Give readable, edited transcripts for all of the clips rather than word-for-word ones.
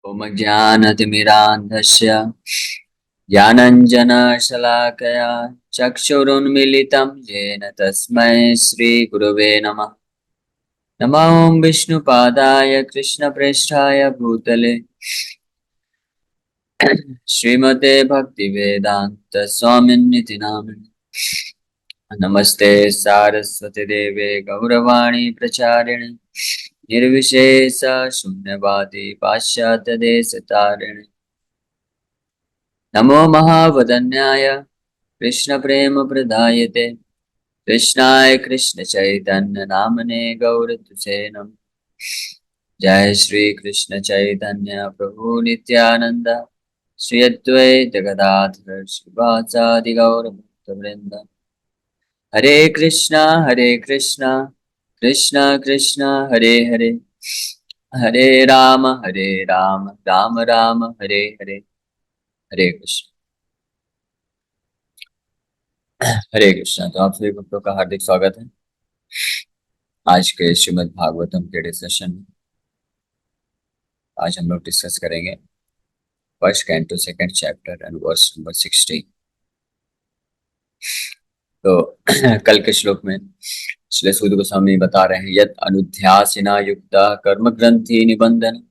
ॐ ज्ञानतिमिरान्धस्य ज्ञानञ्जनशलाकया चक्षुरुन्मीलितं येन तस्मै श्रीगुरवे नमः। नमो विष्णुपादाय कृष्णप्रेष्ठाय भूतले श्रीमते भक्तिवेदान्तस्वामिन्निति नामिने। नमस्ते सारस्वती देवे गौरवाणी प्रचारिणे निर्विशेष शून्यवादी पाश्चात्यदेशतारिणे। नमो महावदन्याय कृष्णप्रेमप्रदायते कृष्णाय कृष्णचैतन्य नामने गौरतुसे नमः। जय श्री कृष्ण चैतन्य प्रभु नित्यानंद श्री अद्वैत गदाधर श्रीवासादि गौरभक्तवृंद। हरे कृष्णा कृष्णा कृष्णा हरे हरे, हरे राम राम राम हरे हरे। हरे कृष्ण। हरे कृष्णा। तो आप सभी भक्तों का हार्दिक स्वागत है आज के श्रीमद् भागवतम के डिस्कशन में। आज हम लोग डिस्कस करेंगे first canto second chapter and verse number 16। तो कल के श्लोक में श्री सूत गोस्वामी बता रहे हैं, यत् अनुध्यासिना युक्ता कर्म ग्रंथि निबंधन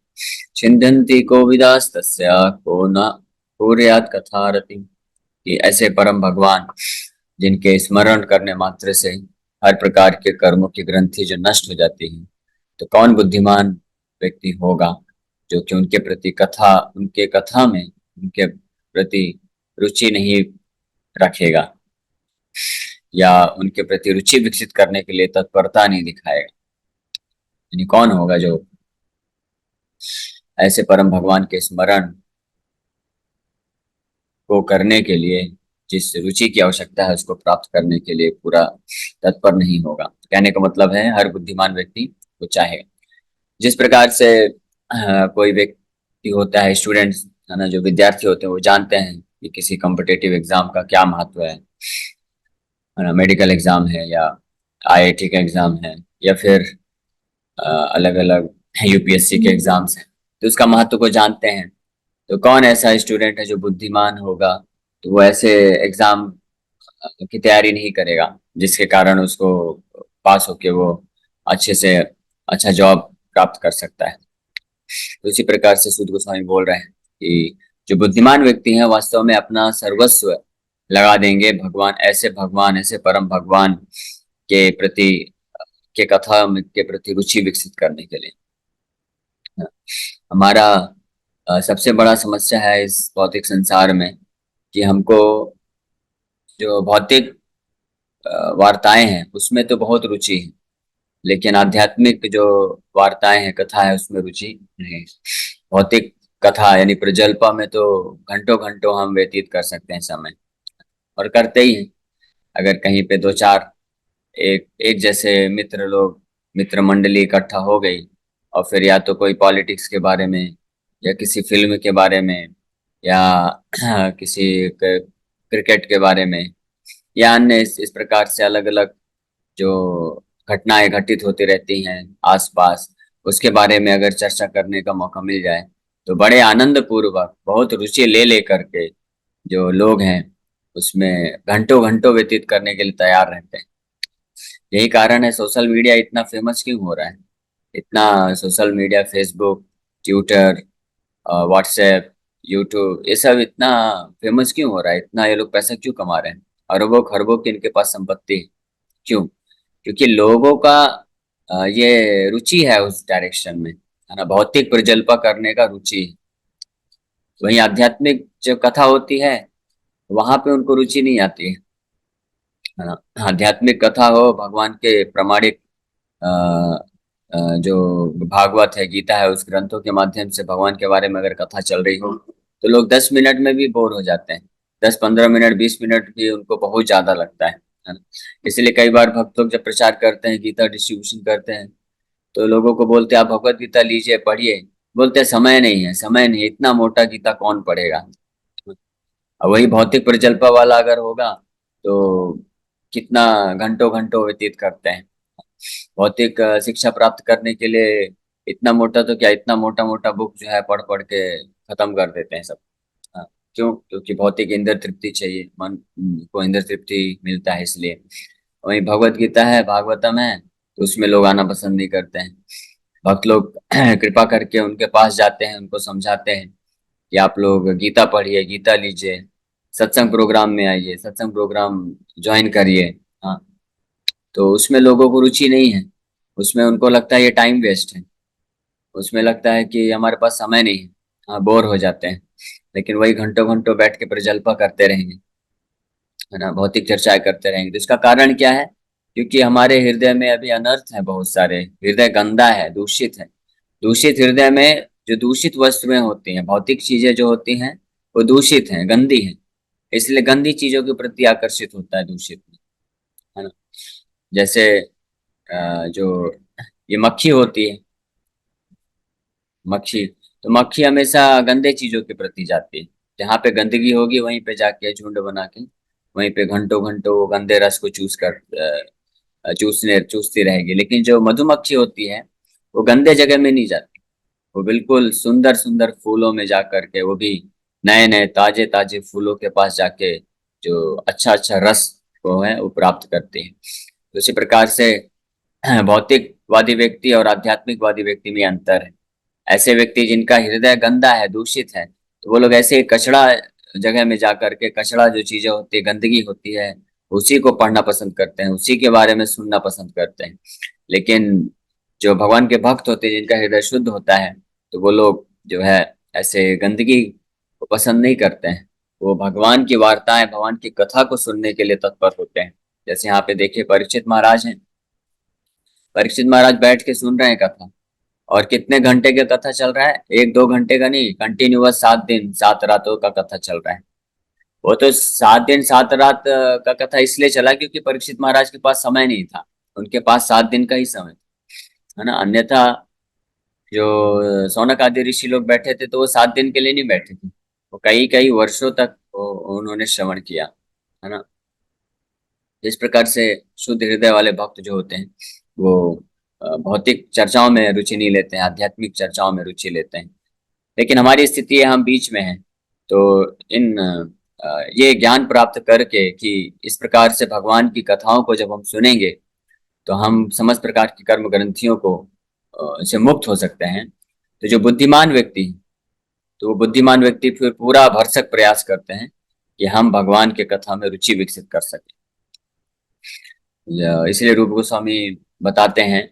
छिन्दन्ति कोविदास्तस्या को न कुर्यात् कथारति। कि ऐसे परम भगवान जिनके स्मरण करने मात्र से हर प्रकार के कर्मों की ग्रंथि जो नष्ट हो जाती है, तो कौन बुद्धिमान व्यक्ति होगा जो कि उनके कथा में उनके प्रति रुचि नहीं रखेगा या उनके प्रति रुचि विकसित करने के लिए तत्परता नहीं दिखाएगा। यानी कौन होगा जो ऐसे परम भगवान के स्मरण को करने के लिए, जिस रुचि की आवश्यकता है उसको प्राप्त करने के लिए पूरा तत्पर नहीं होगा। कहने का मतलब है हर बुद्धिमान व्यक्ति को चाहेगा। जिस प्रकार से कोई व्यक्ति होता है, स्टूडेंट्स है ना, जो विद्यार्थी होते हैं वो जानते हैं कि किसी कॉम्पिटेटिव एग्जाम का क्या महत्व है ना, मेडिकल एग्जाम है या आईआईटी का एग्जाम है या फिर अलग अलग यूपीएससी के एग्जाम्स हैं, तो उसका महत्व को जानते हैं। तो कौन ऐसा स्टूडेंट है जो बुद्धिमान होगा तो वो ऐसे एग्जाम की तैयारी नहीं करेगा जिसके कारण उसको पास होके वो अच्छे से अच्छा जॉब प्राप्त कर सकता है। तो इसी प्रकार से सूत गोस्वामी बोल रहे हैं कि जो बुद्धिमान व्यक्ति हैं वास्तव में अपना सर्वस्व लगा देंगे भगवान ऐसे परम भगवान के प्रति के कथा के प्रति रुचि विकसित करने के लिए। हमारा सबसे बड़ा समस्या है इस भौतिक संसार में कि हमको जो भौतिक वार्ताएं हैं उसमें तो बहुत रुचि है, लेकिन आध्यात्मिक जो वार्ताएं हैं, कथा है, उसमें रुचि नहीं। भौतिक कथा यानी प्रजल्पा में तो घंटों घंटों हम व्यतीत कर सकते हैं समय, और करते ही हैं। अगर कहीं पे दो चार एक एक जैसे मित्र मंडली इकट्ठा हो गई और फिर या तो कोई पॉलिटिक्स के बारे में या किसी फिल्म के बारे में या किसी क्रिकेट के बारे में या अन्य इस प्रकार से अलग अलग जो घटनाएं घटित होती रहती हैं आसपास, उसके बारे में अगर चर्चा करने का मौका मिल जाए तो बड़े आनंद पूर्वक बहुत रुचि ले लेकर के जो लोग हैं उसमें घंटों घंटों व्यतीत करने के लिए तैयार रहते हैं। यही कारण है सोशल मीडिया इतना फेमस क्यों हो रहा है। इतना social media, Facebook, Twitter, WhatsApp, YouTube, ये सब इतना फेमस क्यों हो रहा है, इतना ये लोग पैसा क्यों कमा रहे हैं, अरबों खरबों की इनके पास संपत्ति है। क्यों? क्योंकि लोगों का ये रुचि है उस डायरेक्शन में, है ना, भौतिक प्रजल्पा करने का रुचि है। वहीं आध्यात्मिक जो कथा होती है वहां पे उनको रुचि नहीं आती है ना। आध्यात्मिक कथा हो, भगवान के प्रमाणिक अ, जो भागवत है, गीता है, उस ग्रंथों के माध्यम से भगवान के बारे में अगर कथा चल रही हो तो लोग 10 मिनट में भी बोर हो जाते हैं। 10-15 मिनट, 20 मिनट भी उनको बहुत ज्यादा लगता है ना। इसलिए कई बार भक्त लोग जब प्रचार करते हैं, गीता डिस्ट्रीब्यूशन करते हैं, तो लोगों को बोलते हैं आप भगवत गीता लीजिए, पढ़िए। बोलते हैं समय नहीं है, समय नहीं है, इतना मोटा गीता कौन पढ़ेगा। और वही भौतिक प्रजल्पा वाला अगर होगा तो कितना घंटों घंटों व्यतीत करते हैं। भौतिक शिक्षा प्राप्त करने के लिए इतना मोटा तो क्या, इतना मोटा मोटा बुक जो है पढ़ पढ़ के खत्म कर देते हैं सब। हाँ, क्यों? क्योंकि भौतिक इंद्र तृप्ति चाहिए, मन को इंद्र तृप्ति मिलता है इसलिए। वहीं भगवत गीता है, भागवतम है, तो उसमें लोग आना पसंद नहीं करते हैं। भक्त लोग कृपा करके उनके पास जाते हैं, उनको समझाते हैं कि आप लोग गीता पढ़िए, गीता लीजिए, सत्संग प्रोग्राम में आइए, सत्संग प्रोग्राम ज्वाइन करिए। हाँ, तो उसमें लोगों को रुचि नहीं है। उसमें उनको लगता है ये टाइम वेस्ट है, उसमें लगता है कि हमारे पास समय नहीं है। हाँ, बोर हो जाते हैं। लेकिन वही घंटों घंटों बैठ के प्रजल्पा करते रहेंगे, है ना, भौतिक चर्चाएं करते रहेंगे, तो इसका कारण क्या है? क्योंकि हमारे हृदय में अभी अनर्थ है बहुत सारे, हृदय गंदा है, दूषित है। दूषित हृदय में जो दूषित वस्तुएं होती हैं, भौतिक चीजें जो होती हैं, वो दूषित हैं, गंदी हैं। इसलिए गंदी चीजों के प्रति आकर्षित होता है दूषित में, है ना। जैसे जो ये मक्खी होती है, मक्खी, तो मक्खी हमेशा गंदे चीजों के प्रति जाती है। जहाँ पे गंदगी होगी वहीं पे जाके झुंड बना के वहीं पे घंटों घंटों वो गंदे रस को चूसती रहेगी। लेकिन जो मधुमक्खी होती है, वो गंदे जगह में नहीं जाती। वो बिल्कुल सुंदर सुंदर फूलों में जा करके, वो भी नए नए ताजे ताजे फूलों के पास जाके जो अच्छा अच्छा रस को है वो प्राप्त करते हैं। तो इसी प्रकार से भौतिकवादी व्यक्ति और आध्यात्मिकवादी व्यक्ति में अंतर है। ऐसे व्यक्ति जिनका हृदय गंदा है, दूषित है, तो वो लोग ऐसे कचड़ा जगह में जाकर के, कचड़ा जो चीजें होती है, गंदगी होती है, उसी को पढ़ना पसंद करते हैं, उसी के बारे में सुनना पसंद करते हैं। लेकिन जो भगवान के भक्त होते हैं, जिनका हृदय शुद्ध होता है, तो वो लोग जो है ऐसे गंदगी को पसंद नहीं करते हैं। वो भगवान की वार्ताएं, भगवान की कथा को सुनने के लिए तत्पर होते हैं। जैसे यहाँ पे देखिए परीक्षित महाराज हैं, परीक्षित महाराज बैठ के सुन रहे हैं कथा। और कितने घंटे का कथा चल रहा है? एक दो घंटे का नहीं, कंटिन्यूअस 7 दिन 7 रातों का कथा चल रहा है। वो तो 7 दिन 7 रात का कथा इसलिए चला क्योंकि परीक्षित महाराज के पास समय नहीं था। उनके पास 7 दिन का ही समय था, है ना। अन्यथा जो सौनक आदि ऋषि लोग बैठे थे, तो वो 7 दिन के लिए नहीं बैठे थे, वो कई कई वर्षों तक उन्होंने श्रवण किया, है ना। इस प्रकार से शुद्ध हृदय वाले भक्त जो होते हैं, वो भौतिक चर्चाओं में रुचि नहीं लेते हैं, आध्यात्मिक चर्चाओं में रुचि लेते हैं। लेकिन हमारी स्थिति है, हम बीच में हैं। तो इन ये ज्ञान प्राप्त करके कि इस प्रकार से भगवान की कथाओं को जब हम सुनेंगे, तो हम समस्त प्रकार की कर्म ग्रंथियों को से मुक्त हो सकते हैं। तो जो बुद्धिमान व्यक्ति, तो वो बुद्धिमान व्यक्ति फिर पूरा भरसक प्रयास करते हैं कि हम भगवान के कथा में रुचि विकसित कर सकें। इसलिए रूप गोस्वामी बताते हैं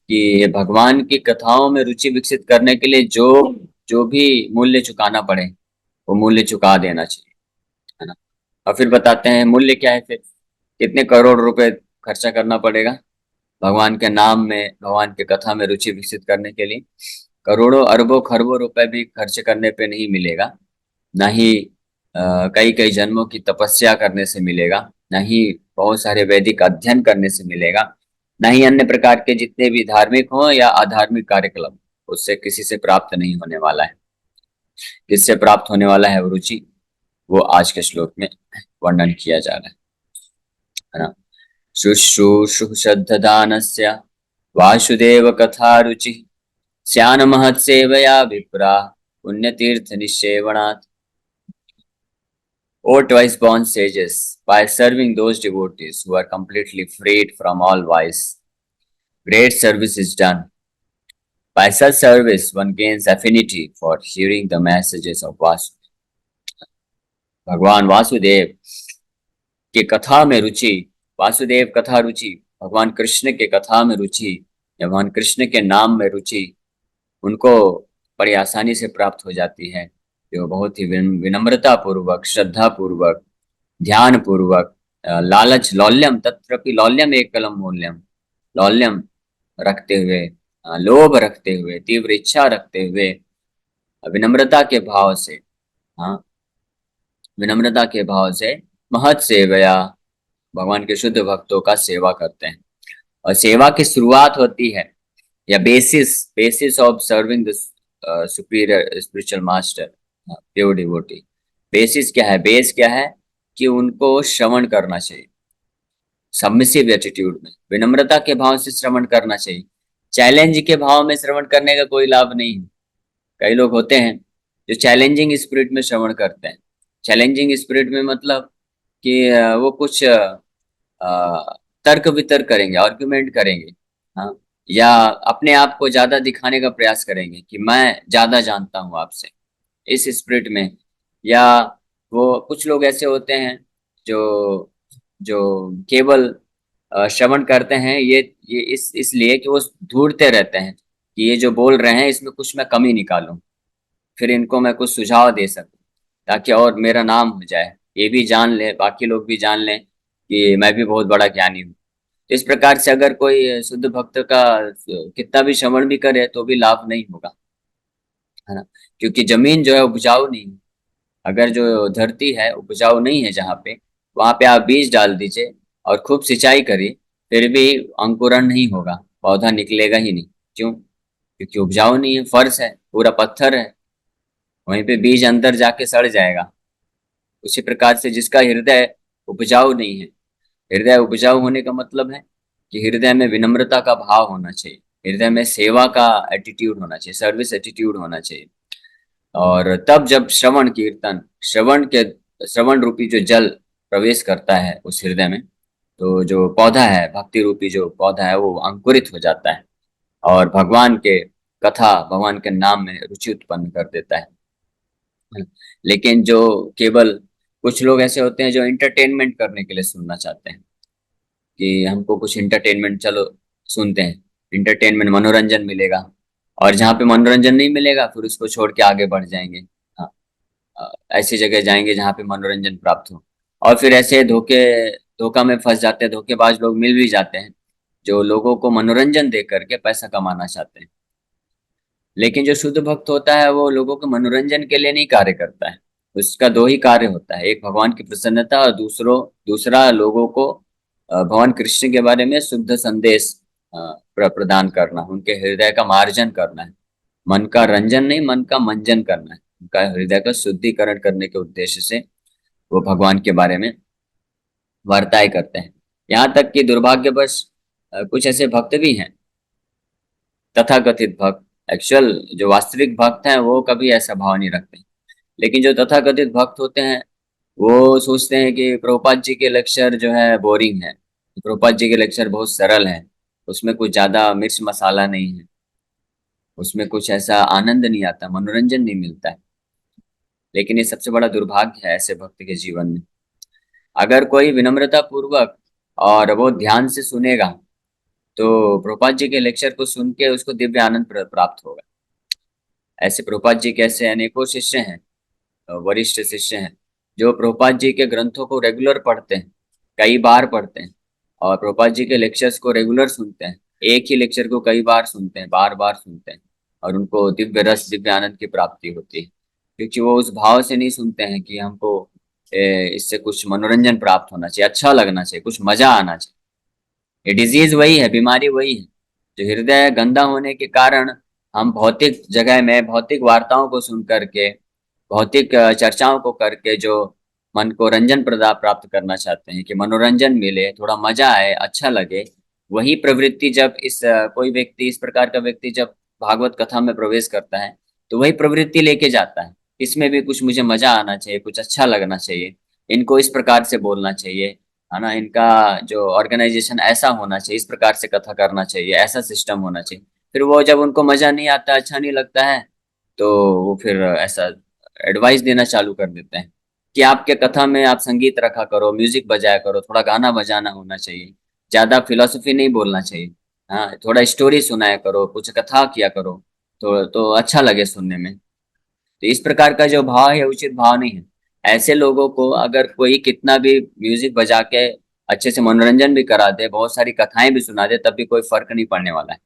कि ये भगवान की कथाओं में रुचि विकसित करने के लिए जो जो भी मूल्य चुकाना पड़े, वो मूल्य चुका देना चाहिए, है ना। और फिर बताते हैं मूल्य क्या है, फिर कितने करोड़ रुपए खर्चा करना पड़ेगा भगवान के नाम में, भगवान के कथा में रुचि विकसित करने के लिए। करोड़ों अरबों खरबों रुपए भी खर्च करने पे नहीं मिलेगा। ना ही कई कई जन्मों की तपस्या करने से मिलेगा, ना ही बहुत सारे वैदिक अध्ययन करने से मिलेगा, ना ही अन्य प्रकार के जितने भी धार्मिक हो या अधार्मिक कार्यक्रम, उससे किसी से प्राप्त नहीं होने वाला है। किससे प्राप्त होने वाला है वो रुचि, वो आज के श्लोक में वर्णन किया जा रहा है ना। शुश्रूषु श्रद्धदानस्य वासुदेव कथा रुचि स्यान महत् सेवया विप्रा पुण्यतीर्थ निश्चेवणात्। O twice born sages, by serving those devotees who are completely freed from all vice, great service is done. By such service, one gains affinity for hearing the messages of भगवान वासुदेव की कथा में रुचि, वासुदेव कथा रुचि, भगवान कृष्ण के कथा में रुचि या भगवान कृष्ण के नाम में रुचि, उनको बड़ी आसानी से प्राप्त हो जाती है। जो बहुत ही विनम्रता पूर्वक, श्रद्धा पूर्वक, ध्यान पूर्वक, लालच लौल्यम तत्रपि लौल्यम एक कलम मूल्यम, लौल्यम रखते हुए, लोभ रखते हुए, तीव्र इच्छा रखते हुए, विनम्रता के भाव से, हाँ, विनम्रता के भाव से महत सेवया, भगवान के शुद्ध भक्तों का सेवा करते हैं। और सेवा की शुरुआत होती है, या basis basis of serving the superior spiritual master, pure devotee. Basis क्या है, बेस क्या है कि उनको श्रवण करना चाहिए, सबमिसिव एटीट्यूड में, विनम्रता के भाव से श्रवण करना चाहिए। चैलेंज के भाव में श्रवण करने का कोई लाभ नहीं है। कई लोग होते हैं जो चैलेंजिंग स्पिरिट में श्रवण करते हैं। चैलेंजिंग स्पिरिट में मतलब कि वो कुछ तर्क वितर्क करेंगे, आर्गुमेंट करेंगे, हाँ, या अपने आप को ज्यादा दिखाने का प्रयास करेंगे कि मैं ज्यादा जानता हूँ आपसे, इस स्पिरिट में। या वो कुछ लोग ऐसे होते हैं जो जो केवल श्रवण करते हैं, ये इसलिए कि वो ढूंढते रहते हैं कि ये जो बोल रहे हैं इसमें कुछ मैं कमी निकालूं, फिर इनको मैं कुछ सुझाव दे सकूं, ताकि और मेरा नाम हो जाए, ये भी जान ले, बाकी लोग भी जान लें कि मैं भी बहुत बड़ा ज्ञानी हूँ। तो इस प्रकार से अगर कोई शुद्ध भक्त का कितना भी श्रवण भी करे तो भी लाभ नहीं होगा, है ना। क्योंकि जमीन जो है उपजाऊ नहीं है। अगर जो धरती है उपजाऊ नहीं है जहाँ पे, वहां पे आप बीज डाल दीजिए और खूब सिंचाई करिए, फिर भी अंकुरण नहीं होगा, पौधा निकलेगा ही नहीं। क्यों? क्योंकि उपजाऊ नहीं है, फर्श है, पूरा पत्थर है, वहीं पे बीज अंदर जाके सड़ जाएगा। उसी प्रकार से जिसका हृदय उपजाऊ नहीं है, हृदय उपजाऊ होने का मतलब है कि हृदय में विनम्रता का भाव होना चाहिए, हृदय में सेवा का एटीट्यूड होना चाहिए, सर्विस एटीट्यूड होना चाहिए। और तब जब श्रवण कीर्तन, श्रवण रूपी जो जल प्रवेश करता है उस हृदय में, तो जो पौधा है, भक्ति रूपी जो पौधा है, वो अंकुरित हो जाता है और भगवान के कथा, भगवान के नाम में रुचि उत्पन्न कर देता है। लेकिन जो केवल कुछ लोग ऐसे होते हैं जो एंटरटेनमेंट करने के लिए सुनना चाहते हैं कि हमको कुछ एंटरटेनमेंट, चलो सुनते हैं, एंटरटेनमेंट, मनोरंजन मिलेगा। और जहाँ पे मनोरंजन नहीं मिलेगा फिर उसको छोड़ के आगे बढ़ जाएंगे, हाँ, ऐसी जगह जाएंगे जहाँ पे मनोरंजन प्राप्त हो। और फिर ऐसे धोखा में फंस जाते हैं, धोखेबाज लोग मिल भी जाते हैं जो लोगों को मनोरंजन दे करके पैसा कमाना चाहते हैं। लेकिन जो शुद्ध भक्त होता है वो लोगों के मनोरंजन के लिए नहीं कार्य करता है। उसका दो ही कार्य होता है, एक भगवान की प्रसन्नता और दूसरा लोगों को भगवान कृष्ण के बारे में शुद्ध संदेश प्रदान करना, उनके हृदय का मार्जन करना है। मन का रंजन नहीं, मन का मंजन करना है, उनका हृदय का शुद्धिकरण करने के उद्देश्य से वो भगवान के बारे में वार्ताएं करते हैं। यहाँ तक कि दुर्भाग्यवश कुछ ऐसे भक्त भी हैं, तथाकथित भक्त, एक्चुअल जो वास्तविक भक्त हैं वो कभी ऐसा भाव नहीं रखते। लेकिन जो तथाकथित भक्त होते हैं वो सोचते हैं कि प्रभुपाद जी के लेक्चर जो है बोरिंग है, प्रभुपाद जी के लेक्चर बहुत सरल है, उसमें कुछ ज्यादा मिर्च मसाला नहीं है, उसमें कुछ ऐसा आनंद नहीं आता, मनोरंजन नहीं मिलता है। लेकिन ये सबसे बड़ा दुर्भाग्य है ऐसे भक्त के जीवन में। अगर कोई विनम्रता पूर्वक और वो ध्यान से सुनेगा तो प्रभुपाद जी के लेक्चर को सुन के उसको दिव्य आनंद प्राप्त होगा। ऐसे प्रभुपाद जी के ऐसे अनेकों शिष्य हैं, वरिष्ठ शिष्य हैं, जो प्रभुपाद जी के ग्रंथों को रेगुलर पढ़ते हैं, कई बार पढ़ते हैं, और प्रभुपाद जी के लेक्चर्स को रेगुलर सुनते हैं, एक ही लेक्चर को कई बार सुनते हैं, बार बार सुनते हैं, और उनको दिव्य रस, दिव्य आनंद की प्राप्ति होती है। क्योंकि वो उस भाव से नहीं सुनते हैं कि हमको इससे कुछ मनोरंजन प्राप्त होना चाहिए, अच्छा लगना चाहिए, कुछ मजा आना चाहिए। ये डिजीज वही है, बीमारी वही है, जो हृदय गंदा होने के कारण हम भौतिक जगह में भौतिक वार्ताओं को सुन करके, भौतिक चर्चाओं को करके जो मन को रंजन प्रदा प्राप्त करना चाहते हैं कि मनोरंजन मिले, थोड़ा मजा आए, अच्छा लगे, वही प्रवृत्ति जब कोई व्यक्ति, इस प्रकार का व्यक्ति जब भागवत कथा में प्रवेश करता है तो वही प्रवृत्ति लेके जाता है, इसमें भी कुछ मुझे मजा आना चाहिए, कुछ अच्छा लगना चाहिए, इनको इस प्रकार से बोलना चाहिए, है ना, इनका जो ऑर्गेनाइजेशन ऐसा होना चाहिए, इस प्रकार से कथा करना चाहिए, ऐसा सिस्टम होना चाहिए। फिर वो जब उनको मजा नहीं आता, अच्छा नहीं लगता है, तो वो फिर ऐसा एडवाइस देना चालू कर देते हैं कि आपके कथा में आप संगीत रखा करो, म्यूजिक बजाया करो, थोड़ा गाना बजाना होना चाहिए, ज्यादा फिलोसफी नहीं बोलना चाहिए, हाँ, थोड़ा स्टोरी सुनाया करो, कुछ कथा किया करो, तो अच्छा लगे सुनने में। तो इस प्रकार का जो भाव है उचित भाव नहीं है। ऐसे लोगों को अगर कोई कितना भी म्यूजिक बजा के अच्छे से मनोरंजन भी करा दे, बहुत सारी कथाएं भी सुना दे, तब भी कोई फर्क नहीं पड़ने वाला है।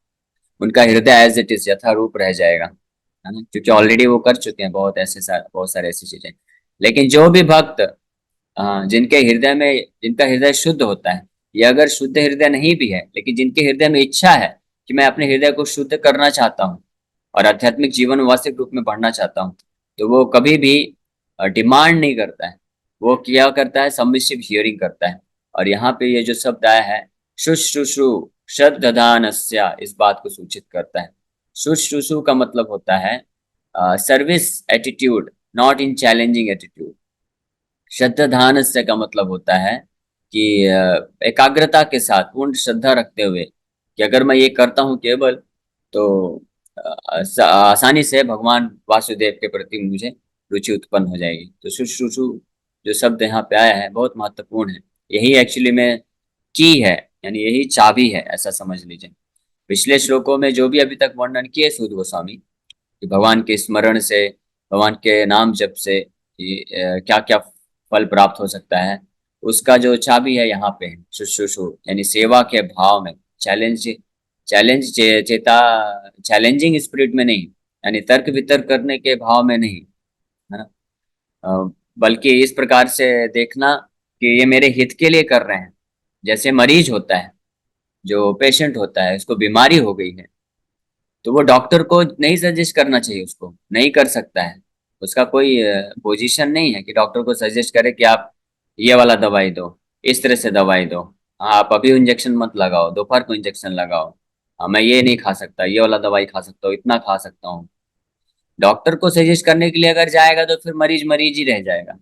उनका हृदय एज इट इज यथा रूप रह जाएगा, है ना, क्योंकि ऑलरेडी वो कर चुके हैं बहुत सारे ऐसी चीजें। लेकिन जो भी भक्त जिनके हृदय में, जिनका हृदय शुद्ध होता है, या अगर शुद्ध हृदय नहीं भी है लेकिन जिनके हृदय में इच्छा है कि मैं अपने हृदय को शुद्ध करना चाहता हूँ और आध्यात्मिक जीवन में वास्तविक रूप में बढ़ना चाहता हूँ, तो वो कभी भी डिमांड नहीं करता है, वो क्या करता है, सबमिसिव हियरिंग करता है। और यहाँ पे ये जो शब्द आया है शुश्रूषु, श्रद्धानस्य इस बात को सूचित करता है। शुश्रूषु का मतलब होता है service attitude, not in challenging attitude. श्रद्धानस्य का मतलब होता है कि एकाग्रता के साथ पूर्ण श्रद्धा रखते हुए कि अगर मैं ये करता हूँ केवल, तो आसानी से भगवान वासुदेव के प्रति मुझे रुचि उत्पन्न हो जाएगी। तो शुश्रूषु जो शब्द यहाँ पे आया है बहुत महत्वपूर्ण है। यही एक्चुअली में की है, यानी यही चाबी है, ऐसा समझ लीजिए। पिछले श्लोकों में जो भी अभी तक वर्णन किए सूत गोस्वामी कि भगवान के स्मरण से, भगवान के नाम जप से क्या क्या फल प्राप्त हो सकता है, उसका जो चाबी है यहाँ पे है शुश्रूषु, यानी सेवा के भाव में, चैलेंज चैलेंज चेता चैलेंजिंग स्पिरिट में नहीं, यानी तर्क वितर्क करने के भाव में नहीं, है ना। बल्कि इस प्रकार से देखना कि ये मेरे हित के लिए कर रहे हैं। जैसे मरीज होता है, जो पेशेंट होता है, उसको बीमारी हो गई है, तो वो डॉक्टर को नहीं सजेस्ट करना चाहिए, उसको नहीं कर सकता है। उसका कोई पोजीशन नहीं है कि डॉक्टर को सजेस्ट करे कि आप ये वाला दवाई दो, इस तरह से दवाई दो। हाँ, आप अभी इंजेक्शन मत लगाओ, दोपहर को इंजेक्शन लगाओ। हाँ, मैं ये नहीं खा सकता, ये वाला दवाई खा सकता हूँ, इतना खा सकता हूँ। डॉक्टर को सजेस्ट करने के लिए अगर जाएगा तो फिर मरीज मरीज ही रह जाएगा।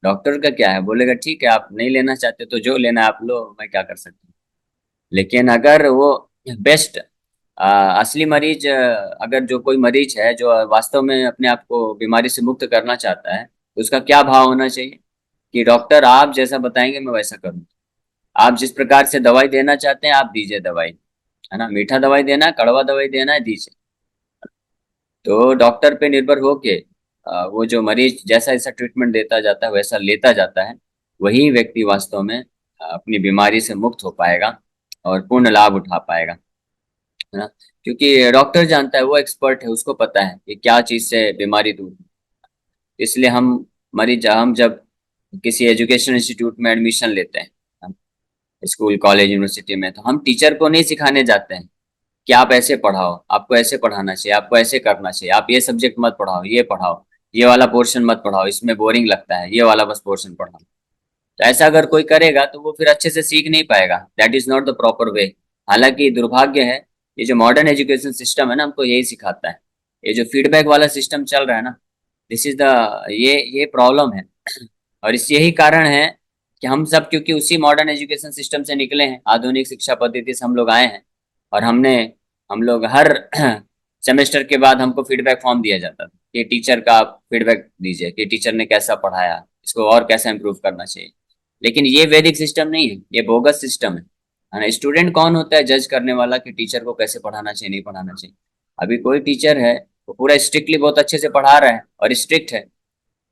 डॉक्टर का क्या है, बोलेगा ठीक है आप नहीं लेना चाहते तो जो लेना है आप लो, मैं क्या कर सकता हूँ। लेकिन अगर वो बेस्ट असली मरीज, अगर जो कोई मरीज है जो वास्तव में अपने आप को बीमारी से मुक्त करना चाहता है, तो उसका क्या भाव होना चाहिए कि डॉक्टर आप जैसा बताएंगे मैं वैसा करूँ। आप जिस प्रकार से दवाई देना चाहते हैं आप दीजिए दवाई, है ना। मीठा दवाई देना है, कड़वा दवाई देना है, दीजिए। तो डॉक्टर पे निर्भर होके वो जो मरीज जैसा जैसा ट्रीटमेंट देता जाता है वैसा लेता जाता है, वही व्यक्ति वास्तव में अपनी बीमारी से मुक्त हो पाएगा और पूर्ण लाभ उठा पाएगा, है ना। क्योंकि डॉक्टर जानता है, वो एक्सपर्ट है, उसको पता है कि क्या चीज से बीमारी दूर है। इसलिए हम जब किसी एजुकेशन इंस्टीट्यूट में एडमिशन लेते हैं, हम स्कूल कॉलेज यूनिवर्सिटी में, तो हम टीचर को नहीं सिखाने जाते हैं कि आप ऐसे पढ़ाओ, आपको ऐसे पढ़ाना चाहिए, आपको ऐसे करना चाहिए, आप ये सब्जेक्ट मत पढ़ाओ, ये पढ़ाओ, ये वाला पोर्शन मत पढ़ाओ, इसमें बोरिंग लगता है, ये वाला बस पोर्शन पढ़ाओ। तो ऐसा अगर कोई करेगा तो वो फिर अच्छे से सीख नहीं पाएगा। That is not the proper way. हालांकि दुर्भाग्य है, ये जो मॉडर्न एजुकेशन सिस्टम है ना, हमको यही सिखाता है। ये जो फीडबैक वाला सिस्टम चल रहा है ना, दिस इज द ये प्रॉब्लम है। और इस यही कारण है कि हम सब क्योंकि उसी मॉडर्न एजुकेशन सिस्टम से निकले हैं, आधुनिक शिक्षा पद्धति से हम लोग आए हैं। और हम लोग हर सेमेस्टर के बाद हमको फीडबैक फॉर्म दिया जाता था कि टीचर का आप फीडबैक दीजिए कि टीचर ने कैसा पढ़ाया, इसको और कैसा इंप्रूव करना चाहिए। लेकिन ये वैदिक सिस्टम नहीं है, ये बोगस सिस्टम है ना। स्टूडेंट कौन होता है जज करने वाला कि टीचर को कैसे पढ़ाना चाहिए, नहीं पढ़ाना चाहिए। अभी कोई टीचर है वो पूरा स्ट्रिक्टली बहुत अच्छे से पढ़ा रहा है और स्ट्रिक्ट है,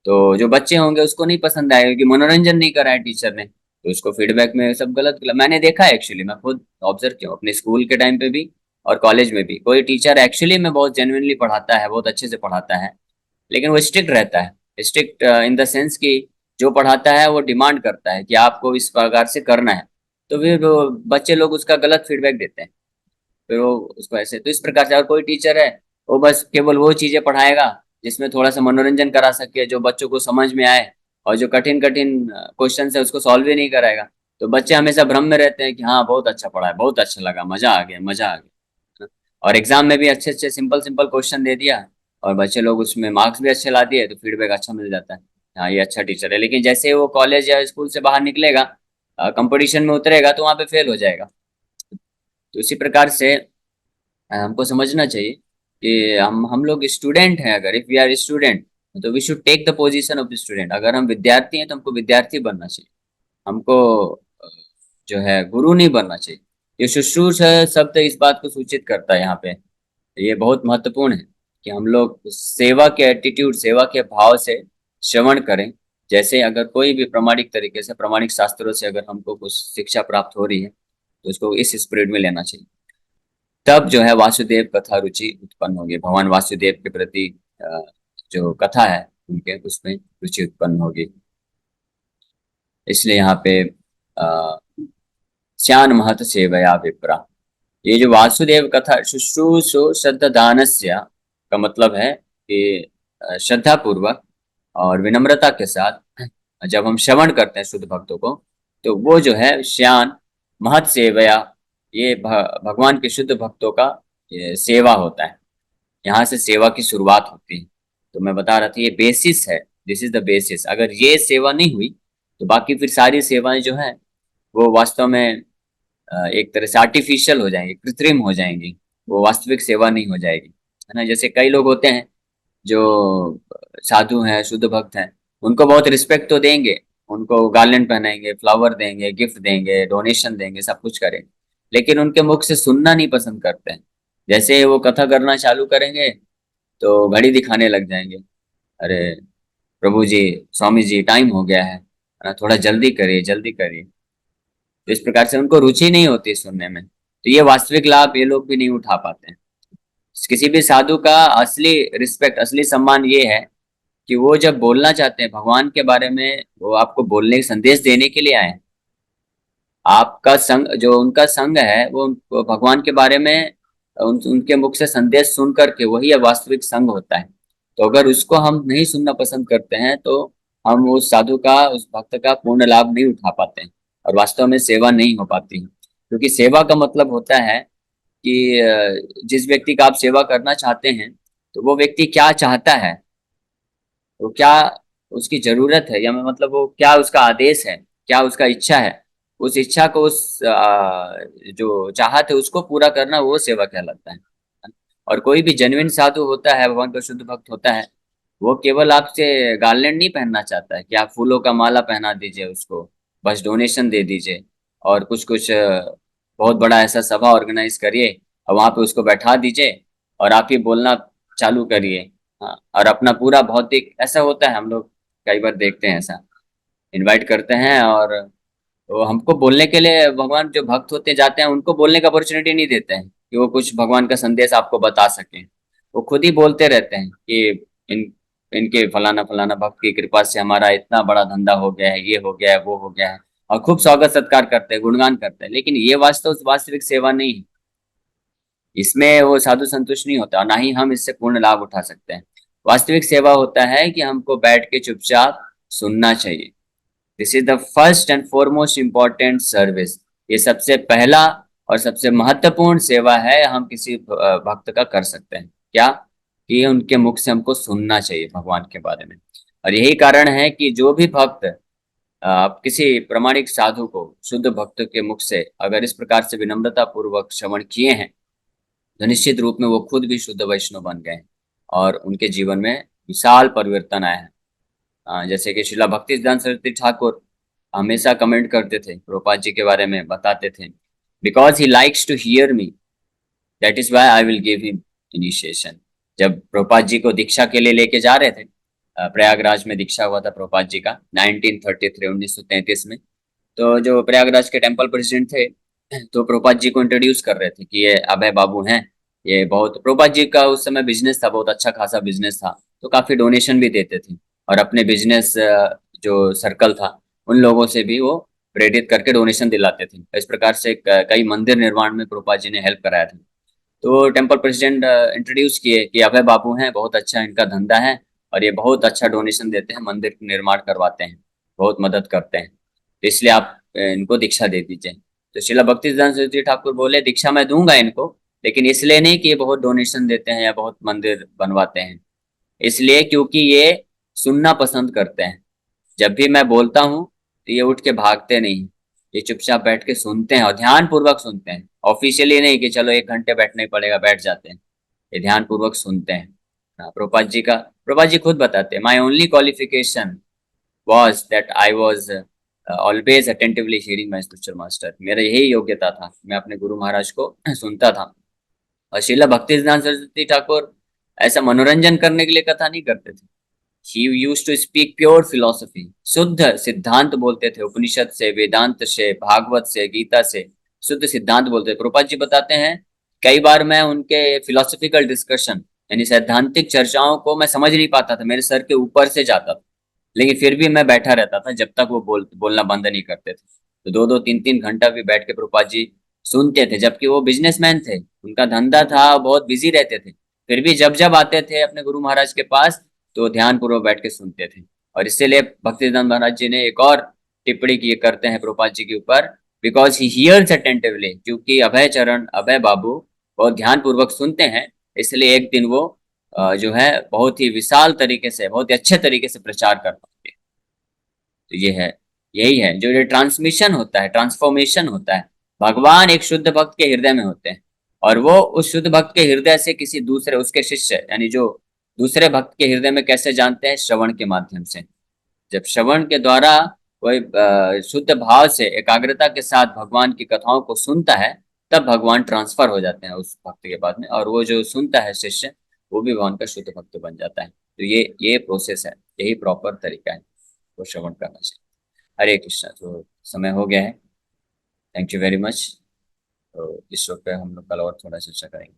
तो जो बच्चे होंगे उसको नहीं पसंद आएगा कि मनोरंजन नहीं करा है टीचर ने, तो उसको फीडबैक में सब गलत गलत मैंने देखा है एक्चुअली, मैं खुद ऑब्जर्व किया अपने स्कूल के टाइम पे भी और कॉलेज में भी। कोई टीचर एक्चुअली में बहुत जेन्युइनली पढ़ाता है, बहुत अच्छे से पढ़ाता है, लेकिन वो स्ट्रिक्ट रहता है। स्ट्रिक्ट इन द सेंस कि जो पढ़ाता है वो डिमांड करता है कि आपको इस प्रकार से करना है, तो फिर वो बच्चे लोग उसका गलत फीडबैक देते हैं। फिर वो उसको ऐसे, तो इस प्रकार से। और कोई टीचर है वो बस केवल वो चीजें पढ़ाएगा जिसमें थोड़ा सा मनोरंजन करा सके, जो बच्चों को समझ में आए, और जो कठिन कठिन क्वेश्चन है उसको सॉल्व ही नहीं कराएगा। तो बच्चे हमेशा भ्रम में रहते हैं कि हाँ बहुत अच्छा पढ़ा है, बहुत अच्छा लगा, मजा आ गया, मजा आ गया। और एग्जाम में भी अच्छे अच्छे सिंपल सिंपल क्वेश्चन दे दिया और बच्चे लोग उसमें मार्क्स भी अच्छे ला दिए, तो फीडबैक अच्छा मिल जाता है, हाँ ये अच्छा टीचर है। लेकिन जैसे वो कॉलेज या स्कूल से बाहर निकलेगा, कंपटीशन में उतरेगा, तो वहां पे फेल हो जाएगा। तो इसी प्रकार से हमको समझना चाहिए कि हम लोग स्टूडेंट हैं। अगर इफ वी आर स्टूडेंट, तो we should take the position of student. अगर हम विद्यार्थी हैं तो हमको विद्यार्थी बनना चाहिए, हमको अ, जो है गुरु नहीं बनना चाहिए। ये शुश्रूष शब्द इस बात को सूचित करता है यहाँ पे। ये बहुत महत्वपूर्ण है कि हम लोग सेवा के एटीट्यूड, सेवा के भाव से श्रवण करें। जैसे अगर कोई भी प्रामाणिक तरीके से, प्रामाणिक शास्त्रों से अगर हमको कुछ शिक्षा प्राप्त हो रही है, तो उसको इस स्पिरिट में लेना चाहिए। तब जो है वासुदेव कथा रुचि उत्पन्न होगी, भगवान वासुदेव के प्रति जो कथा है उनके, उसमें रुचि उत्पन्न होगी। इसलिए यहाँ पे अ, श्यान महत सेवया विप्रा, ये जो वासुदेव कथा शुश्रूषु श्रद्धानस्य का मतलब है कि श्रद्धा पूर्वक और विनम्रता के साथ जब हम श्रवण करते हैं शुद्ध भक्तों को, तो वो जो है श्यान महत सेवया, ये भगवान के शुद्ध भक्तों का ये सेवा होता है। यहाँ से सेवा की शुरुआत होती है। तो मैं बता रहा था ये बेसिस है, दिस इज द बेसिस। अगर ये सेवा नहीं हुई तो बाकी फिर सारी सेवाएं जो है वो वास्तव में एक तरह से आर्टिफिशियल हो जाएंगी, कृत्रिम हो जाएंगी। वो वास्तविक सेवा नहीं हो जाएगी, है ना। जैसे कई लोग होते हैं जो साधु हैं, शुद्ध भक्त हैं, उनको बहुत रिस्पेक्ट तो देंगे, उनको गार्लेंड पहनाएंगे, फ्लावर देंगे, गिफ्ट देंगे, डोनेशन देंगे, सब कुछ करेंगे, लेकिन उनके मुख से सुनना नहीं पसंद करते हैं। जैसे वो कथा करना चालू करेंगे तो घड़ी दिखाने लग जाएंगे, अरे प्रभु जी, स्वामी जी, टाइम हो गया है ना, थोड़ा जल्दी करिए, जल्दी करिए। तो इस प्रकार से उनको रुचि नहीं होती सुनने में, तो ये वास्तविक लाभ ये लोग भी नहीं उठा पाते हैं। किसी भी साधु का असली रिस्पेक्ट, असली सम्मान ये है कि वो जब बोलना चाहते हैं भगवान के बारे में, वो आपको बोलने संदेश देने के लिए आए हैं। आपका संग, जो उनका संग है, वो भगवान के बारे में उनके मुख से संदेश सुन करके वही वास्तविक संग होता है। तो अगर उसको हम नहीं सुनना पसंद करते हैं तो हम उस साधु का, उस भक्त का पूर्ण लाभ नहीं उठा पाते हैं, और वास्तव में सेवा नहीं हो पाती है। क्योंकि सेवा का मतलब होता है कि जिस व्यक्ति का आप सेवा करना चाहते हैं, तो वो व्यक्ति क्या चाहता है, वो क्या उसकी जरूरत है, या मतलब वो क्या उसका आदेश है, क्या उसका इच्छा है। उस इच्छा को, उस जो चाहत है उसको पूरा करना, वो सेवा कहलाता है। और कोई भी जेन्युइन साधु होता है, भगवान का शुद्ध भक्त होता है, वो केवल आपसे गार्लैंड नहीं पहनना चाहता है कि आप फूलों का माला पहना दीजिए उसको, बस डोनेशन दे दीजिए, और कुछ कुछ बहुत बड़ा ऐसा सभा ऑर्गेनाइज करिए और वहां पे उसको बैठा दीजिए और आप ही बोलना चालू करिए। हाँ, और अपना पूरा भौतिक, ऐसा होता है, हम लोग कई बार देखते हैं ऐसा, इनवाइट करते हैं और वो हमको बोलने के लिए, भगवान जो भक्त होते जाते हैं उनको बोलने का अपॉर्चुनिटी नहीं देते हैं कि वो कुछ भगवान का संदेश आपको बता सकें। वो खुद ही बोलते रहते हैं कि इन इनके फलाना फलाना भक्त की कृपा से हमारा इतना बड़ा धंधा हो गया है, ये हो गया है, वो हो गया है, और खूब स्वागत सत्कार करते हैं, गुणगान करते हैं। लेकिन ये वास्तविक सेवा नहीं है। इसमें वो साधु संतुष्ट नहीं होता और ना ही हम इससे पूर्ण लाभ उठा सकते हैं। वास्तविक सेवा होता है कि हमको बैठ के चुपचाप सुनना चाहिए। This is the first and foremost important service. ये सबसे पहला और सबसे महत्वपूर्ण सेवा है हम किसी भक्त का कर सकते हैं। क्या? कि उनके मुख से हमको सुनना चाहिए भगवान के बारे में। और यही कारण है कि जो भी भक्त आप किसी प्रामाणिक साधु को, शुद्ध भक्त के मुख से अगर इस प्रकार से विनम्रता पूर्वक श्रवण किए हैं, तो निश्चित रूप में वो खुद भी शुद्ध वैष्णव बन गए और उनके जीवन में विशाल परिवर्तन आया है। जैसे कि शिला भक्ति सिद्धांत सरस्वती ठाकुर हमेशा कमेंट करते थे, प्रभुपाद जी के बारे में बताते थे, because he likes to hear me, that is why I will give him initiation. जब प्रभुपाद जी को दीक्षा के लिए लेके जा रहे थे, प्रयागराज में दीक्षा हुआ था प्रभुपाद जी का 1933, 1933 में। तो जो प्रयागराज के टेम्पल प्रेसिडेंट थे, तो प्रभुपाद जी को इंट्रोड्यूस कर रहे थे कि ये अभय बाबू हैं। ये बहुत, प्रभुपाद जी का उस समय बिजनेस था, बहुत अच्छा खासा बिजनेस था, तो काफी डोनेशन भी देते थे, और अपने बिजनेस जो सर्कल था उन लोगों से भी वो प्रेरित करके डोनेशन दिलाते थे। इस प्रकार से कई मंदिर निर्माण में प्रभुपाद जी ने हेल्प कराया था। तो टेम्पल प्रेसिडेंट इंट्रोड्यूस किए कि अभय बाबू हैं, बहुत अच्छा इनका धंधा है, और ये बहुत अच्छा डोनेशन देते हैं, मंदिर निर्माण करवाते हैं, बहुत मदद करते हैं, तो इसलिए आप इनको दीक्षा दे दीजिए। तो शिला भक्ति सिद्धांत सरस्वती ठाकुर बोले, दीक्षा मैं दूंगा इनको, लेकिन इसलिए नहीं कि ये बहुत डोनेशन देते हैं या बहुत मंदिर बनवाते हैं, इसलिए क्योंकि ये सुनना पसंद करते हैं। जब भी मैं बोलता हूँ तो ये उठ के भागते नहीं, ये चुपचाप बैठ के सुनते हैं और ध्यान पूर्वक सुनते हैं। ऑफिशियली नहीं कि चलो 1 घंटे बैठना ही पड़ेगा, बैठ जाते हैं। ये ध्यान पूर्वक सुनते हैं। प्रभुपाद जी खुद बताते हैं, my only qualification was that I was always attentively hearing my spiritual master. मेरा यही योग्यता था, मैं अपने गुरु महाराज को सुनता था। और शिला भक्ति सिद्धांत सरस्वती ठाकुर ऐसा मनोरंजन करने के लिए कथा नहीं करते थे। He used to speak pure philosophy, शुद्ध सिद्धांत बोलते थे, उपनिषद से, वेदांत से, भागवत से, गीता से शुद्ध सिद्धांत बोलते थे। प्रभुपाद जी बताते हैं, कई बार मैं उनके फिलोसॉफिकल डिस्कशन, यानी सैद्धांतिक चर्चाओं को मैं समझ नहीं पाता था, मेरे सर के ऊपर से जाता था, लेकिन फिर भी मैं बैठा रहता था जब तक वो बोलना बंद नहीं करते थे। तो 2-2, 3-3 घंटा भी बैठ के प्रभुपाद जी सुनते थे, जबकि वो बिजनेसमैन थे, उनका धंधा था, बहुत बिजी रहते थे। फिर भी जब जब आते थे अपने गुरु महाराज के पास, तो ध्यान पूर्वक बैठ के सुनते थे। और इसीलिए भक्तिसिद्धांत महाराज जी ने एक और टिप्पणी की करते हैं प्रभुपाद जी के ऊपर, बिकॉज ही हियर्स अटेंटिवली, क्योंकि अभय चरण, अभय बाबू बहुत ध्यान पूर्वक सुनते हैं, इसलिए एक दिन वो जो है बहुत ही विशाल तरीके से, बहुत ही अच्छे तरीके से प्रचार कर पाते हैं। तो ये है, यही है जो ये ट्रांसमिशन होता है, ट्रांसफॉर्मेशन होता है। भगवान एक शुद्ध भक्त के हृदय में होते हैं, और वो उस शुद्ध भक्त के हृदय से किसी दूसरे, उसके शिष्य यानी जो दूसरे भक्त के हृदय में कैसे जानते हैं? श्रवण के माध्यम से। जब श्रवण के द्वारा कोई शुद्ध भाव से, एकाग्रता के साथ भगवान की कथाओं को सुनता है, तब भगवान ट्रांसफर हो जाते हैं उस भक्त के बाद में, और वो जो सुनता है शिष्य, वो भी भगवान का शुद्ध भक्त बन जाता है। तो ये प्रोसेस है, यही प्रॉपर तरीका है वो श्रवण करना चाहिए। हरे कृष्णा। तो समय हो गया है, थैंक यू वेरी मच। तो इस शो पे हम लोग कल और थोड़ा चर्चा करेंगे।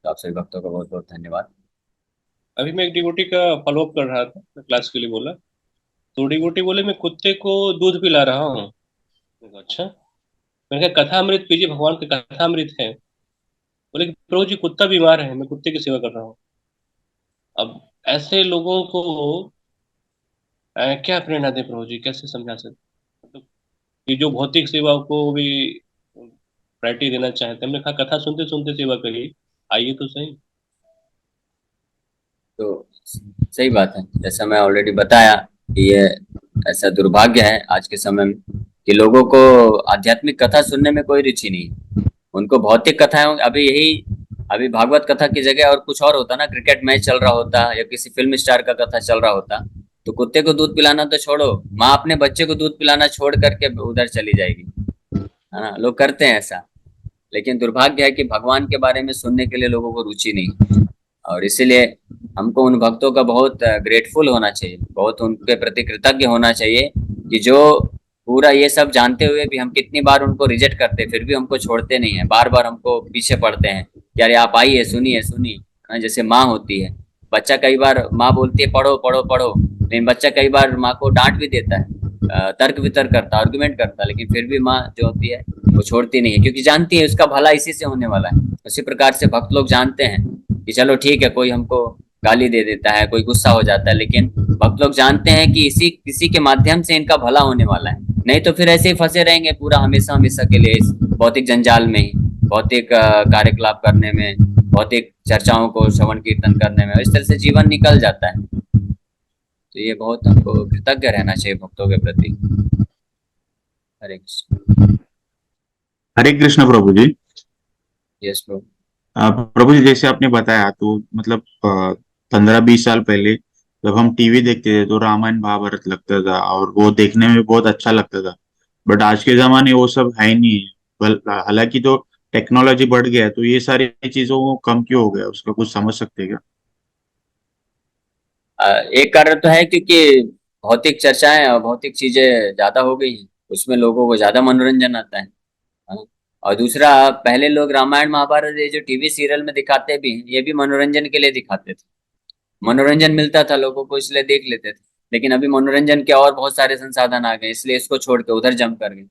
तो आप सभी भक्तों का बहुत बहुत धन्यवाद। अभी मैं एक डिवोटी का फॉलोअप कर रहा था, मैं क्लास के लिए बोला, तो डिवोटी बोले मैं कुत्ते को दूध पिला रहा हूँ। मैंने कहा, अच्छा। मैंने कहा कथा अमृत पीजिए, भगवान का कथा अमृत है। बोले कि प्रभु जी कुत्ता बीमार है, मैं कुत्ते की सेवा कर रहा हूँ। अब ऐसे लोगों को क्या प्रेरणा दे प्रभु जी, कैसे समझा सकते? मतलब कि जो भौतिक सेवा को भी प्रायोरिटी देना चाहते हैं। हमने कहा कथा सुनते सुनते सेवा करिए, आइए तो सही। तो सही बात है, जैसा मैं ऑलरेडी बताया कि ये ऐसा दुर्भाग्य है आज के समय में कि लोगों को आध्यात्मिक कथा सुनने में कोई रुचि नहीं। उनको भौतिक कथाएं, अभी भागवत कथा की जगह और कुछ और होता ना, क्रिकेट मैच चल रहा होता या किसी फिल्म स्टार का कथा चल रहा होता, तो कुत्ते को दूध पिलाना तो छोड़ो, माँ अपने बच्चे को दूध पिलाना छोड़ करके उधर चली जाएगी, है ना। लोग करते हैं ऐसा, लेकिन दुर्भाग्य है कि भगवान के बारे में सुनने के लिए लोगों को रुचि नहीं। और इसीलिए हमको उन भक्तों का बहुत ग्रेटफुल होना चाहिए, बहुत उनके प्रति कृतज्ञ होना चाहिए कि जो पूरा ये सब जानते हुए भी हम कितनी बार उनको रिजेक्ट करते, फिर भी हमको छोड़ते नहीं है, बार बार हमको पीछे पड़ते हैं कि अरे आप आइए, सुनिए सुनिए। हाँ, जैसे माँ होती है, बच्चा कई बार माँ बोलती है पढ़ो पढ़ो पढ़ो, लेकिन बच्चा कई बार माँ को डांट भी देता है, तर्क वितर्क करता, आर्गुमेंट करता, लेकिन फिर भी माँ जो होती है वो छोड़ती नहीं है, क्योंकि जानती है उसका भला इसी से होने वाला है। उसी प्रकार से भक्त लोग जानते हैं कि चलो ठीक है, कोई हमको गाली दे देता है, कोई गुस्सा हो जाता है, लेकिन भक्त लोग जानते हैं कि इसी किसी के माध्यम से इनका भला होने वाला है। नहीं तो फिर ऐसे ही फंसे रहेंगे पूरा हमेशा हमेशा के लिए इस भौतिक जंजाल में ही, भौतिक कार्यकलाप करने में, भौतिक चर्चाओं को श्रवण कीर्तन करने में, इस तरह से जीवन निकल जाता है। तो ये बहुत हमको कृतज्ञ रहना चाहिए भक्तों के प्रति। हरे कृष्ण। हरे कृष्ण प्रभु जी। यस प्रभु। प्रभु जी जैसे आपने बताया, तो मतलब 15-20 साल पहले जब हम टीवी देखते थे तो रामायण महाभारत लगता था और वो देखने में बहुत अच्छा लगता था। बट आज के जमाने वो सब है ही नहीं है। हालांकि तो टेक्नोलॉजी बढ़ गया है, तो ये सारी चीजों को कम क्यों हो गया, उसका कुछ समझ सकते हैं क्या? एक कारण तो है क्योंकि भौतिक चर्चाएं और भौतिक चीजें ज्यादा हो गई हैं, उसमें लोगों को ज्यादा मनोरंजन आता है। हाँ। और दूसरा, पहले लोग रामायण महाभारत ये जो टीवी सीरियल में दिखाते भी हैं, ये भी मनोरंजन के लिए दिखाते थे, मनोरंजन मिलता था लोगों को इसलिए देख लेते थे। लेकिन अभी मनोरंजन के और बहुत सारे संसाधन आ गए, इसलिए इसको छोड़ के उधर जंप कर गए।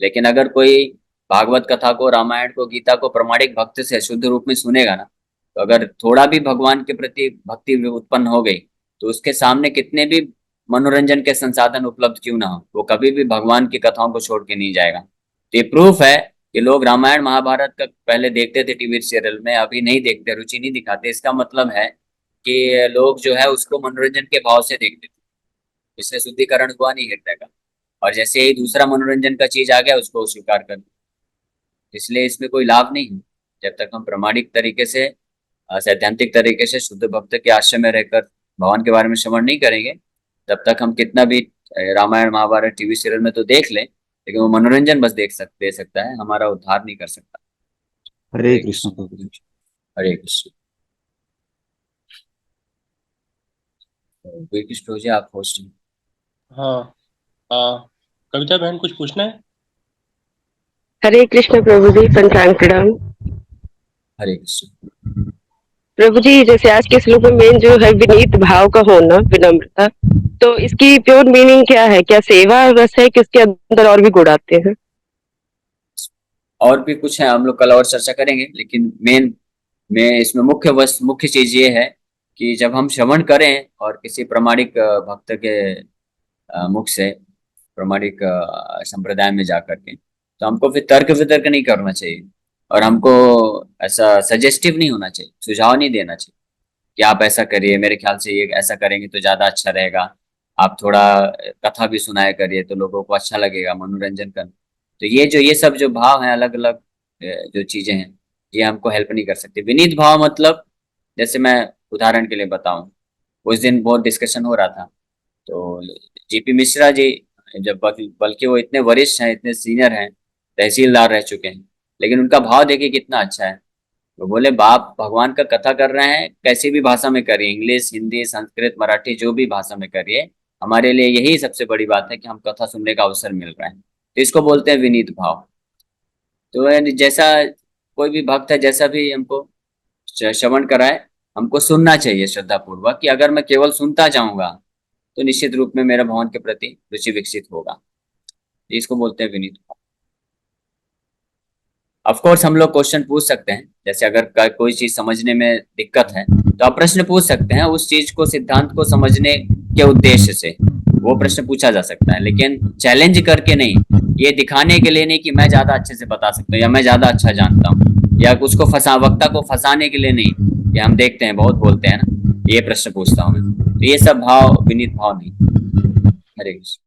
लेकिन अगर कोई भागवत कथा को, रामायण को, गीता को प्रामाणिक भक्त से शुद्ध रूप में सुनेगा ना, तो अगर थोड़ा भी भगवान के प्रति भक्ति उत्पन्न हो गई, तो उसके सामने कितने भी मनोरंजन के संसाधन उपलब्ध क्यों ना हो, वो कभी भी भगवान की कथाओं को छोड़ के नहीं जाएगा। तो ये प्रूफ है कि लोग रामायण महाभारत का पहले देखते थे टीवी सीरियल में, अभी नहीं देखते, रुचि नहीं दिखाते। इसका मतलब है कि लोग जो है उसको मनोरंजन के भाव से देखते थे, इससे शुद्धिकरण हुआ नहीं हृदय का। और जैसे ही दूसरा मनोरंजन का चीज आ गया, उसको स्वीकार कर, इसलिए इसमें कोई लाभ नहीं है। जब तक हम प्रामाणिक तरीके से, सैद्धांतिक तरीके से शुद्ध भक्त के आश्रय में रहकर भगवान के बारे में श्रवण नहीं करेंगे, तब तक हम कितना भी रामायण महाभारत टीवी सीरियल में तो देख लें, लेकिन वो मनोरंजन बस दे सकता है, हमारा उद्धार नहीं कर सकता। हरे हरे कृष्ण प्रभु कृष्ण। जी। हरे कृष्ण। वे कृष्ण हो जी, आप होस्ट हैं। हाँ। हाँ, कविता बहन कुछ पूछना है? हरे कृष्ण प्रभु जी, पंचांग प्रणाम। हरे कृष्ण। प्रभु जी, जैसे आज के श्लोक में मेन जो है विनीत भाव का होना, विनम्रता, तो इसकी प्योर मीनिंग क्या है? क्या सेवा बस है कि उसके अंदर और भी गुण आते हैं? और भी कुछ है, हम लोग कल और चर्चा करेंगे, लेकिन मेन में इसमें मुख्य चीज ये है कि जब हम श्रवण करें और किसी प्रामाणिक भक्त के मुख से, प्रामाणिक संप्रदाय में जा करके, तो हमको फिर तर्क वितर्क नहीं करना चाहिए, और हमको ऐसा सजेस्टिव नहीं होना चाहिए, सुझाव नहीं देना चाहिए कि आप ऐसा करिए, मेरे ख्याल से ये ऐसा करेंगे तो ज्यादा अच्छा रहेगा, आप थोड़ा कथा भी सुनाया करिए तो लोगों को अच्छा लगेगा, मनोरंजन कर। तो ये सब जो भाव हैं, अलग अलग जो चीजें हैं, ये हमको हेल्प नहीं कर सकती। विनीत भाव मतलब, जैसे मैं उदाहरण के लिए बताऊं, उस दिन बहुत डिस्कशन हो रहा था, तो जीपी मिश्रा जी, जब बल्कि वो इतने वरिष्ठ हैं, इतने सीनियर हैं, तहसीलदार रह चुके हैं, लेकिन उनका भाव देखिए कितना अच्छा है। वो बोले बाप भगवान का कथा कर रहे हैं, कैसी भी भाषा में करिए, इंग्लिश, हिंदी, संस्कृत, मराठी, जो भी भाषा में करिए, हमारे लिए यही सबसे बड़ी बात है कि हम कथा सुनने का अवसर मिल रहा है। तो इसको बोलते हैं विनीत भाव। तो यानी जैसा कोई भी भक्त है, जैसा भी हमको श्रवण कराए, हमको सुनना चाहिए श्रद्धा पूर्वक, कि अगर मैं केवल सुनता जाऊंगा तो निश्चित रूप में मेरा भगवान के प्रति रुचि विकसित होगा। इसको बोलते हैं विनीत भाव। ऑफ कोर्स हम लोग क्वेश्चन पूछ सकते हैं, जैसे अगर कोई चीज समझने में दिक्कत है तो आप प्रश्न पूछ सकते हैं, उस चीज को, सिद्धांत को समझने के उद्देश्य से वो प्रश्न पूछा जा सकता है, लेकिन चैलेंज करके नहीं, ये दिखाने के लिए नहीं कि मैं ज्यादा अच्छे से बता सकता हूँ या मैं ज्यादा अच्छा जानता हूँ, या उसको वक्ता को फंसाने के लिए नहीं, कि हम देखते हैं बहुत बोलते हैं ना, ये प्रश्न पूछता हूँ मैं। तो ये सब भाव विनीत भाव नहीं। हरे कृष्ण।